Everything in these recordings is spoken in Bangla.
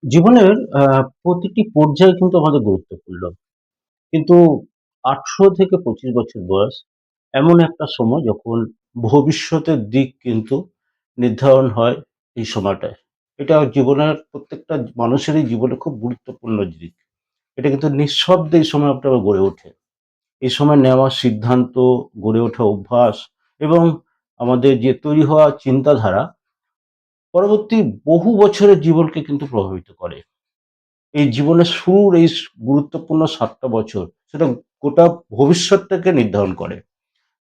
জীবনের প্রতিটি পর্যায় কিন্তু আমাদের গুরুত্বপূর্ণ। কিন্তু ১৮ থেকে ২৫ বছর বয়স এমন একটা সময় যখন ভবিষ্যতের দিক কিন্তু নির্ধারণ হয় এই সময়টায়। এটা জীবনের প্রত্যেকটা মানুষেরই জীবনে খুব গুরুত্বপূর্ণ দিক। এটা কিন্তু নিঃশব্দে এই সময়টা গড়ে ওঠে। এই সময় নেওয়া সিদ্ধান্ত, গড়ে ওঠা অভ্যাস এবং আমাদের যে তৈরি হওয়া চিন্তাধারা পরবর্তী বহু বছরের জীবনকে কিন্তু প্রভাবিত করে। এই জীবনের শুরুর এই গুরুত্বপূর্ণ ৭ টা বছর সেটা গোটা ভবিষ্যৎটাকে নির্ধারণ করে।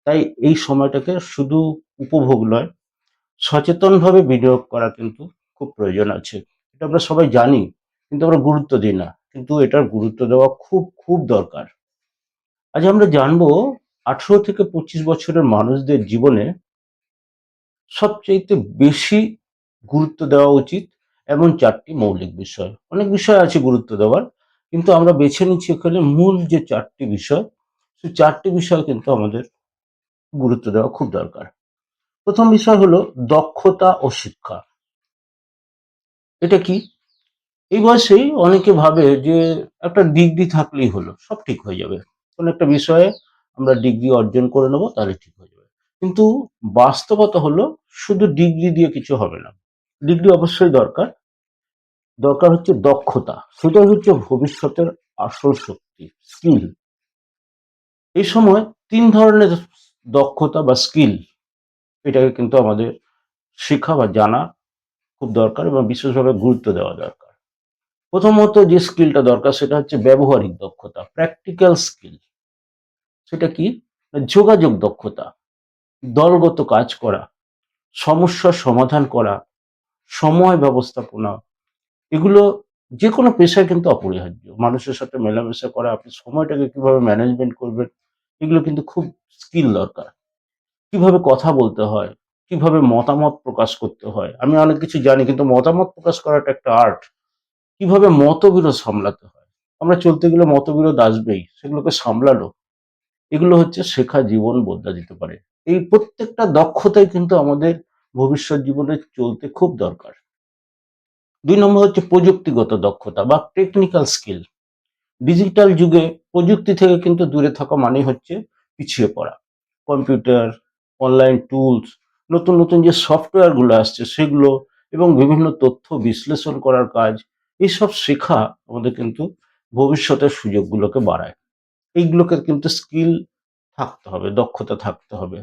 তাই এই সময়টাকে শুধু উপভোগ নয়, সচেতনভাবে বিনিয়োগ করা কিন্তু খুব প্রয়োজন আছে। এটা আমরা সবাই জানি, কিন্তু আমরা গুরুত্ব দিই না। কিন্তু এটার গুরুত্ব দেওয়া খুব দরকার। আজ আমরা জানবো ১৮ থেকে ২৫ বছরের মানুষদের জীবনে সবচাইতে বেশি গুরুত্ব দেওয়া উচিত এমন ৪ টি মৌলিক বিষয়। অনেক বিষয় আছে গুরুত্ব দেওয়ার, কিন্তু আমরা বেছে নিচ্ছি এখানে মূল যে ৪ টি বিষয়, সেই ৪ টি বিষয় কিন্তু আমাদের গুরুত্ব দেওয়া খুব দরকার। ১ম বিষয় হলো দক্ষতা ও শিক্ষা। এটা কি? এই বয়সেই অনেকে ভাবে যে একটা ডিগ্রি থাকলেই হলো, সব ঠিক হয়ে যাবে। কোনো একটা বিষয়ে আমরা ডিগ্রি অর্জন করে নেব তাহলে ঠিক হয়ে যাবে। কিন্তু বাস্তবতা হলো শুধু ডিগ্রি দিয়ে কিছু হবে না। ডিগ্রি অবশ্যই দরকার। দরকার হচ্ছে দক্ষতা। সেটাই হচ্ছে ভবিষ্যতের আসল শক্তি, স্কিল। এই সময় ৩ ধরনের দক্ষতা বা স্কিল এটাকে কিন্তু আমাদের শেখা বা জানা খুব দরকার এবং বিশেষভাবে গুরুত্ব দেওয়া দরকার। প্রথমত যে স্কিলটা দরকার সেটা হচ্ছে ব্যবহারিক দক্ষতা, প্র্যাকটিক্যাল স্কিল। সেটা কি? যোগাযোগ দক্ষতা, দলগত কাজ করা, সমস্যার সমাধান করা, সময় ব্যবস্থাপনা, এগুলো যেকোনো পেশায় কিন্তু অপরিহার্য। মানুষের সাথে মেলামেশা করা, আপনি সময়টাকে কিভাবে ম্যানেজমেন্ট করবেন, এগুলো কিন্তু খুব স্কিল দরকার। কিভাবে কথা বলতে হয়, কিভাবে মতামত প্রকাশ করতে হয়। আমি অনেক কিছু জানি, কিন্তু মতামত প্রকাশ করাটা একটা আর্ট। কিভাবে মতবিরোধ সামলাতে হয়। আমরা চলতে গেলে মতবিরোধ আসবেই, সেগুলোকে সামলানো, এগুলো হচ্ছে শেখা জীবন বদলে দিতে পারে। এই প্রত্যেকটা দক্ষতাই কিন্তু আমাদের ভবিষ্যৎ জীবনে চলতে খুব দরকার। ২ নম্বর হচ্ছে প্রযুক্তিগত দক্ষতা বা টেকনিক্যাল স্কিল। ডিজিটাল যুগে প্রযুক্তি থেকে কিন্তু দূরে থাকা মানেই হচ্ছে পিছিয়ে পড়া। কম্পিউটার, অনলাইন টুলস, নতুন যে সফটওয়্যার গুলো আসছে সেগুলো এবং বিভিন্ন তথ্য বিশ্লেষণ করার কাজ, এসব শেখা আমাদের কিন্তু ভবিষ্যতের সুযোগগুলোকে বাড়ায়। এইগুলোকে কিন্তু স্কিল থাকতে হবে, দক্ষতা থাকতে হবে।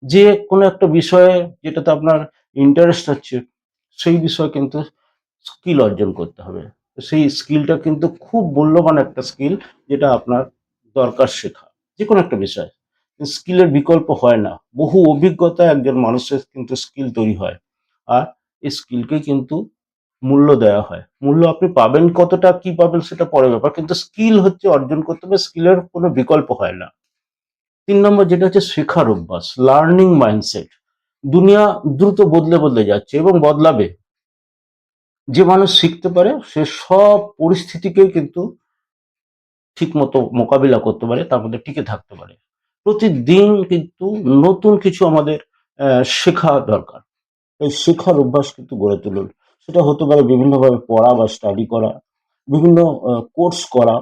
যে কোনো একটা বিষয়ে যেটাতে আপনার ইন্টারেস্ট আছে, সেই বিষয়ে কিন্তু স্কিল অর্জন করতে হবে। তো সেই স্কিলটা কিন্তু খুব মূল্যবান একটা স্কিল, যেটা আপনার দরকার শেখা। যেকোনো একটা বিষয়। স্কিলের বিকল্প হয় না। বহু অভিজ্ঞতায় একজন মানুষের কিন্তু স্কিল তৈরি হয়। আর এই স্কিলকে কিন্তু মূল্য দেওয়া হয়। মূল্য আপনি পাবেন কতটা, কি পাবেন সেটা পরের ব্যাপার। কিন্তু স্কিল হচ্ছে অর্জন করতে হবে, স্কিলের কোনো বিকল্প হয় না। ৩ নম্বর যেটা হচ্ছে শেখার অভ্যাস, লার্নিং মাইন্ডসেট। দুনিয়া দ্রুত বদলে যাচ্ছে এবং বদলাবে। যে মানুষ শিখতে পারে সে সব পরিস্থিতিকেই কিন্তু ঠিকমতো মোকাবিলা করতে পারে, তার মধ্যে টিকে থাকতে পারে। প্রতিদিন কিন্তু নতুন কিছু আমাদের শেখা দরকার। এই শেখার অভ্যাস কিন্তু গড়ে তুলুন। সেটা হতে পারে বিভিন্নভাবে পড়া বা স্টাডি করা, বিভিন্ন কোর্স করা,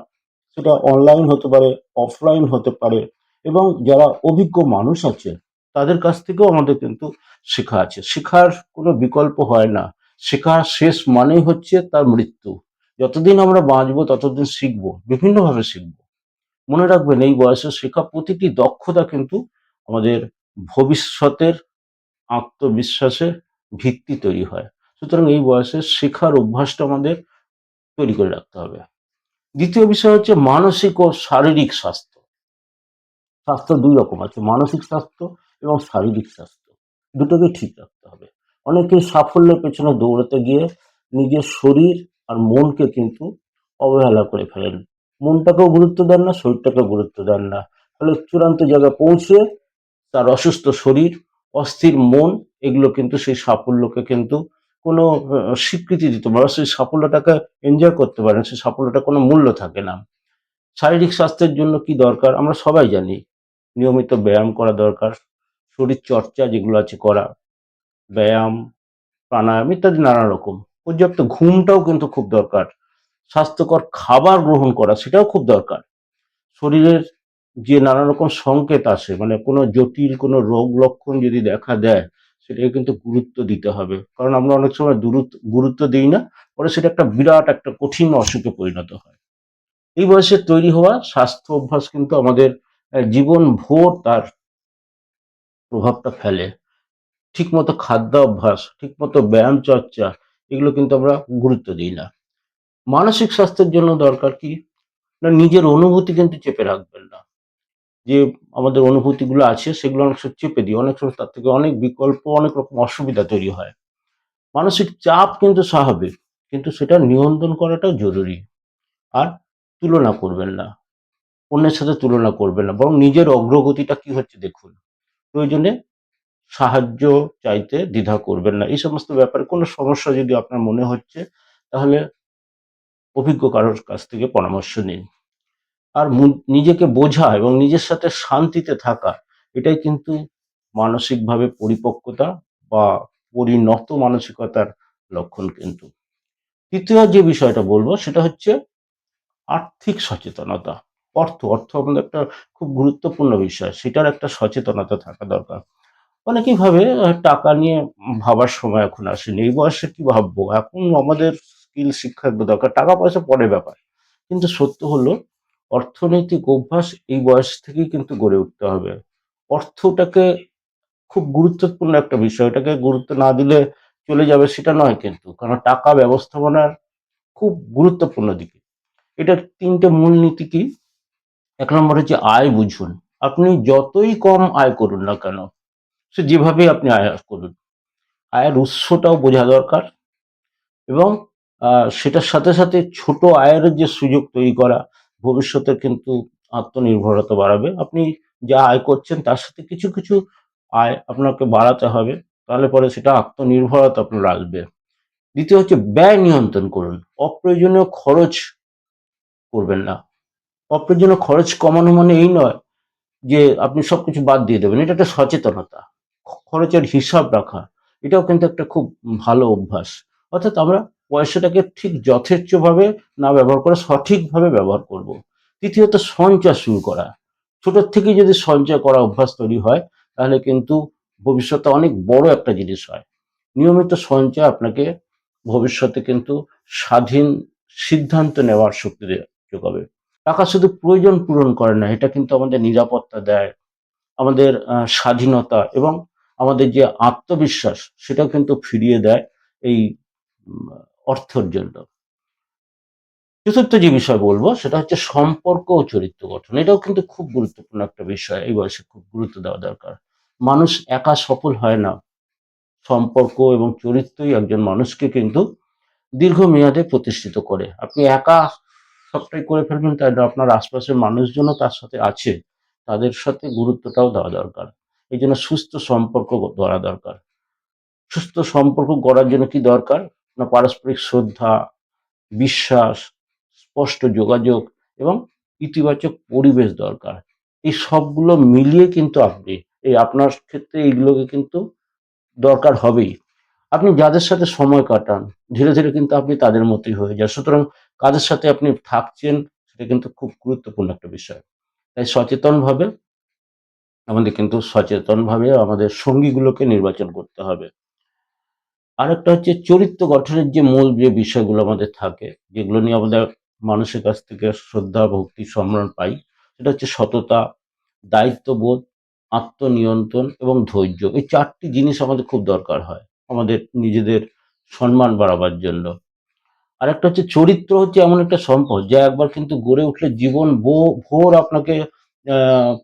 সেটা অনলাইন হতে পারে, অফলাইন হতে পারে এবং যারা অভিজ্ঞ মানুষ আছে তাদের কাছ থেকেও আমাদের কিন্তু শেখা আছে। শেখার কোনো বিকল্প হয় না। শেখার শেষ মানেই হচ্ছে তার মৃত্যু। যতদিন আমরা বাঁচবো ততদিন শিখবো, বিভিন্নভাবে শিখবো। মনে রাখবেন এই বয়সে শেখা প্রতিটি দক্ষতা কিন্তু আমাদের ভবিষ্যতের আত্মবিশ্বাসের ভিত্তি তৈরি হয়। সুতরাং এই বয়সে শেখার অভ্যাসটা আমাদের তৈরি করে রাখতে হবে। দ্বিতীয় বিষয় হচ্ছে মানসিক ও শারীরিক স্বাস্থ্য। স্বাস্থ্য ২ রকম আছে, মানসিক স্বাস্থ্য এবং শারীরিক স্বাস্থ্য। দুটোকেই ঠিক রাখতে হবে। অনেকেই সাফল্যের পেছনে দৌড়াতে গিয়ে নিজের শরীর আর মনকে কিন্তু অবহেলা করে ফেলেন। মনটাকেও গুরুত্ব দেন না, শরীরটাকেও গুরুত্ব দেন না। ফলে চূড়ান্ত জায়গায় পৌঁছে তার অসুস্থ শরীর, অস্থির মন, এগুলো কিন্তু সেই সাফল্যকে কিন্তু কোনো স্বীকৃতি দিতে পারে না। সেই সাফল্যটাকে এনজয় করতে পারে না। সেই সাফল্যটার কোনো মূল্য থাকে না। শারীরিক স্বাস্থ্যের জন্য কি দরকার? আমরা সবাই জানি। নিয়মিত ব্যায়াম করা দরকার। শরীরচর্চা যেগুলো আছে করা। ব্যায়াম, প্রাণায়াম ইত্যাদি নানা রকম। পর্যাপ্ত ঘুমটাও কিন্তু খুব দরকার। স্বাস্থ্যকর খাবার গ্রহণ করা সেটাও খুব দরকার। শরীরের যে নানা রকম সংকেত আসে, মানে কোনো জটিল কোনো রোগ লক্ষণ যদি দেখা দেয়, সেটাকে কিন্তু গুরুত্ব দিতে হবে। কারণ আমরা অনেক সময় গুরুত্ব দিই না, পরে সেটা একটা বিরাট একটা কঠিন অসুখে পরিণত হয়। এই বয়সে তৈরি হওয়া স্বাস্থ্য অভ্যাস কিন্তু আমাদের জীবন ভোর তার প্রভাবটা ফেলে। ঠিকমতো খাদ্যাভ্যাস, ঠিকমতো ব্যায়াম চর্চা, এগুলো কিন্তু আমরা গুরুত্ব দিই না। মানসিক স্বাস্থ্যের জন্য দরকার কি? না, নিজের অনুভূতি কিন্তু চেপে রাখবেন না। যে আমাদের অনুভূতিগুলো আছে সেগুলো অনেক সময় চেপে দিই। অনেক সময় তার থেকে অনেক বিকল্প, অনেক রকম অসুবিধা তৈরি হয়। মানসিক চাপ কিন্তু স্বাভাবিক, কিন্তু সেটা নিয়ন্ত্রণ করাটাও জরুরি। আর তুলনা করবেন না। অন্যের সাথে তুলনা করবেন না। বরং নিজের অগ্রগতিটা কি হচ্ছে দেখুন। প্রয়োজনে সাহায্য চাইতে দ্বিধা করবেন না। এই সমস্ত ব্যাপারে কোনো সমস্যা যদি আপনার মনে হচ্ছে, তাহলে অভিজ্ঞ কারোর কাছ থেকে পরামর্শ নিন। আর নিজেকে বোঝা এবং নিজের সাথে শান্তিতে থাকা, এটাই কিন্তু মানসিকভাবে পরিপক্কতা বা পরিণত মানসিকতার লক্ষণ কিন্তু। তৃতীয় যে বিষয়টা বলবো সেটা হচ্ছে আর্থিক সচেতনতা। অর্থ আমাদের একটা খুব গুরুত্বপূর্ণ বিষয়। সেটার একটা সচেতনতা থাকা দরকার। অনেকেই ভাবে টাকা নিয়ে ভাবার সময় এখন আসেনি। এই বয়সে কি ভাববো? এখন আমাদের স্কিল শিক্ষা দরকার। টাকা-পয়সা পরের ব্যাপার। কিন্তু সত্য হলো অর্থনৈতিক অভ্যাস এই বয়স থেকেই কিন্তু গড়ে উঠতে হবে। অর্থটাকে খুব গুরুত্বপূর্ণ একটা বিষয়। এটাকে গুরুত্ব না দিলে চলে যাবে সেটা নয় কিন্তু। কারণ টাকা ব্যবস্থাপনার খুব গুরুত্বপূর্ণ দিক। এটার ৩ টে মূলনীতি কি? ১ নম্বর হচ্ছে আয় বুঝুন। আপনি যতই কম আয় করুন না কেন, সে যেভাবেই আপনি আয় করুন, আয়ের উৎসটাও বোঝা দরকার এবং সেটার সাথে, সাথে ছোট আয়ের যে সুযোগ তৈরি করা ভবিষ্যতে কিন্তু আত্মনির্ভরতা বাড়াবে। আপনি যা আয় করছেন তার সাথে কিছু আয় আপনাকে বাড়াতে হবে। তাহলে পরে সেটা আত্মনির্ভরতা আপনার আসবে। দ্বিতীয় হচ্ছে ব্যয় নিয়ন্ত্রণ করুন। অপ্রয়োজনীয় খরচ করবেন না। অপ্রয়োজনীয় খরচ কমানো মানে এই নয় যে আপনি সবকিছু বাদ দিয়ে দেবেন। এটা একটা সচেতনতা। খরচের হিসাব রাখা, এটাও কিন্তু একটা খুব ভালো অভ্যাস। অর্থাৎ আমরা পয়সাটাকে ঠিক যথেচ্ছভাবে না ব্যবহার করে সঠিকভাবে ব্যবহার করব। তৃতীয়ত সঞ্চয় শুরু করা। ছোটোর থেকেই যদি সঞ্চয় করা অভ্যাস তৈরি হয়, তাহলে কিন্তু ভবিষ্যতে অনেক বড় একটা জিনিস হয়। নিয়মিত সঞ্চয় আপনাকে ভবিষ্যতে কিন্তু স্বাধীন সিদ্ধান্ত নেওয়ার শক্তি যোগাবে। টাকা শুধু প্রয়োজন পূরণ করে না, এটা কিন্তু আমাদের নিরাপত্তা দেয়, আমাদের স্বাধীনতা এবং আমাদের যে আত্মবিশ্বাস সেটাও কিন্তু ফিরিয়ে দেয় এই উম অর্থের জন্য। চতুর্থ যে বিষয় বলবো সেটা হচ্ছে সম্পর্ক ও চরিত্র গঠন। এটাও কিন্তু খুব গুরুত্বপূর্ণ একটা বিষয়। এই বয়সে খুব গুরুত্ব দেওয়া দরকার। মানুষ একা সফল হয় না। সম্পর্ক এবং চরিত্রই একজন মানুষকে কিন্তু দীর্ঘমেয়াদে প্রতিষ্ঠিত করে। আপনি একা সবটাই করে ফেলবেন তাই না, আপনার আশপাশের মানুষজনও তার সাথে আছে। তাদের সাথে গুরুত্বটাও দেওয়া দরকার। এইজন্য সুস্থ সম্পর্ক গড়া দরকার। সুস্থ সম্পর্ক গড়ার জন্য কি দরকার? না, পারস্পরিক শ্রদ্ধা, বিশ্বাস, স্পষ্ট যোগাযোগ এবং ইতিবাচক পরিবেশ দরকার। এই সবগুলো মিলিয়ে কিন্তু আপনি আপনার ক্ষেত্রে এইগুলোকে কিন্তু দরকার হবেই। আপনি যাদের সাথে সময় কাটান, ধীরে ধীরে কিন্তু আপনি তাদের মতোই হয়ে যান। সুতরাং কাদের সাথে আপনি থাকছেন সেটা কিন্তু খুব গুরুত্বপূর্ণ একটা বিষয়। তাই সচেতনভাবে আমাদের সঙ্গীগুলোকে নির্বাচন করতে হবে। আরেকটা হচ্ছে চরিত্র গঠনের যে মূল যে বিষয়গুলো আমাদের থাকে, যেগুলো নিয়ে আমাদের মানুষের কাছ থেকে শ্রদ্ধা, ভক্তি, সম্মান পাই, সেটা হচ্ছে সততা, দায়িত্ববোধ, আত্মনিয়ন্ত্রণ এবং ধৈর্য। এই ৪ টি জিনিস আমাদের খুব দরকার হয় আমাদের নিজেদের সম্মান বাড়াবার জন্য। আরেকটা হচ্ছে চরিত্র হচ্ছে এমন একটা সম্পদ যা একবার কিন্তু গড়ে উঠলে জীবন ভোর আপনাকে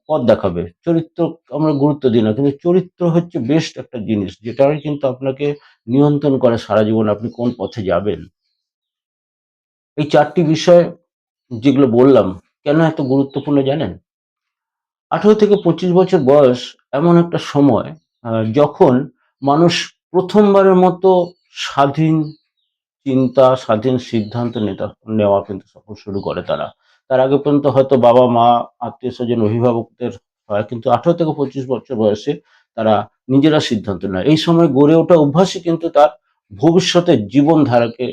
পথ দেখাবে। চরিত্র আমরা গুরুত্ব দিই না। কিন্তু চরিত্র হচ্ছে বেস্ট একটা জিনিস যেটাই কিন্তু আপনাকে নিয়ন্ত্রণ করে সারা জীবন আপনি কোন পথে যাবেন। এই ৪ টি বিষয় যেগুলো বললাম কেন এত গুরুত্বপূর্ণ জানেন? ১৮ থেকে ২৫ বছর বয়স এমন একটা সময় যখন মানুষ ১ম বারের মতো স্বাধীন চিন্তা, স্বাধীন সিদ্ধান্ত নেওয়া কিন্তু শুরু করে তারা। তার আগে পর্যন্ত হয়তো বাবা-মা, আত্মীয়স্বজন, অভিভাবকদের হয়। কিন্তু ১৮ থেকে ২৫ বছর বয়সে তারা নিজেরা সিদ্ধান্ত নেয়। এই সময় গড়ে ওঠা অভ্যাসই কিন্তু তার ভবিষ্যতের জীবনধারাকে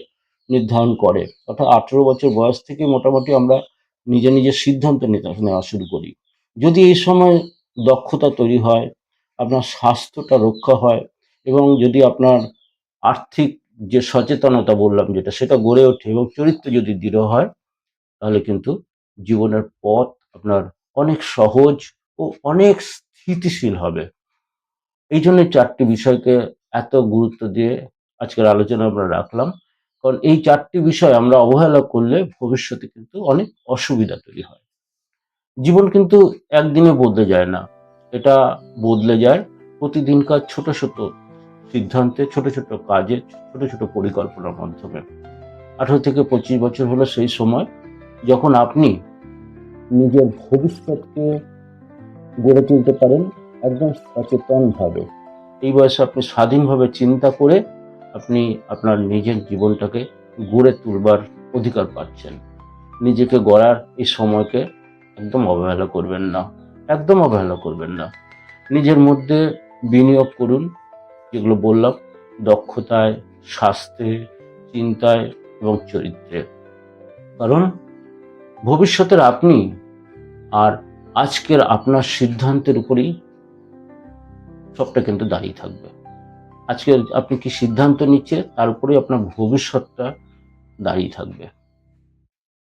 নির্ধারণ করে। অর্থাৎ 18 বছর বয়স থেকে মোটামুটি আমরা নিজের সিদ্ধান্ত নেওয়া শুরু করি। যদি এই সময় দক্ষতা তৈরি হয়, আপনার স্বাস্থ্যটা রক্ষা হয় এবং যদি আপনার আর্থিক যে সচেতনতা বললাম যেটা, সেটা গড়ে ওঠে এবং চরিত্র যদি দৃঢ় হয়, তাহলে কিন্তু জীবনের পথ আপনার অনেক সহজ ও অনেক স্থিতিশীল হবে। এই জন্য 4টি বিষয়কে এত গুরুত্ব দিয়ে আজকের আলোচনা আমরা রাখলাম। কারণ এই 4টি বিষয় আমরা অবহেলা করলে ভবিষ্যতে কিন্তু অনেক অসুবিধা তৈরি হয়। জীবন কিন্তু একদিনে বদলে যায় না। এটা বদলে যায় প্রতিদিনকার ছোট, ছোট সিদ্ধান্তে, ছোট, ছোট কাজে, ছোট, ছোট পরিকল্পনার মাধ্যমে। 18 থেকে 25 বছর হলো সেই সময় যখন আপনি নিজের ভবিষ্যৎকে গড়ে তুলতে পারেন একদম সচেতনভাবে। এই বয়সে আপনি স্বাধীনভাবে চিন্তা করে আপনি আপনার নিজের জীবনটাকে গড়ে তুলবার অধিকার পাচ্ছেন। নিজেকে গড়ার এই সময়কে একদম অবহেলা করবেন না। একদম অবহেলা করবেন না। নিজের মধ্যে বিনিয়োগ করুন, যেগুলো বললাম, দক্ষতায়, স্বাস্থ্যে, চিন্তায় এবং চরিত্রে। কারণ ভবিষ্যতের আপনি আর আজকের আপনার সিদ্ধান্তের উপরেই সবটা কিন্তু দাঁড়িয়ে থাকবে। আজকে আপনি কি সিদ্ধান্ত নিচ্ছে তার উপরেই আপনার ভবিষ্যৎটা দাঁড়িয়ে থাকবে।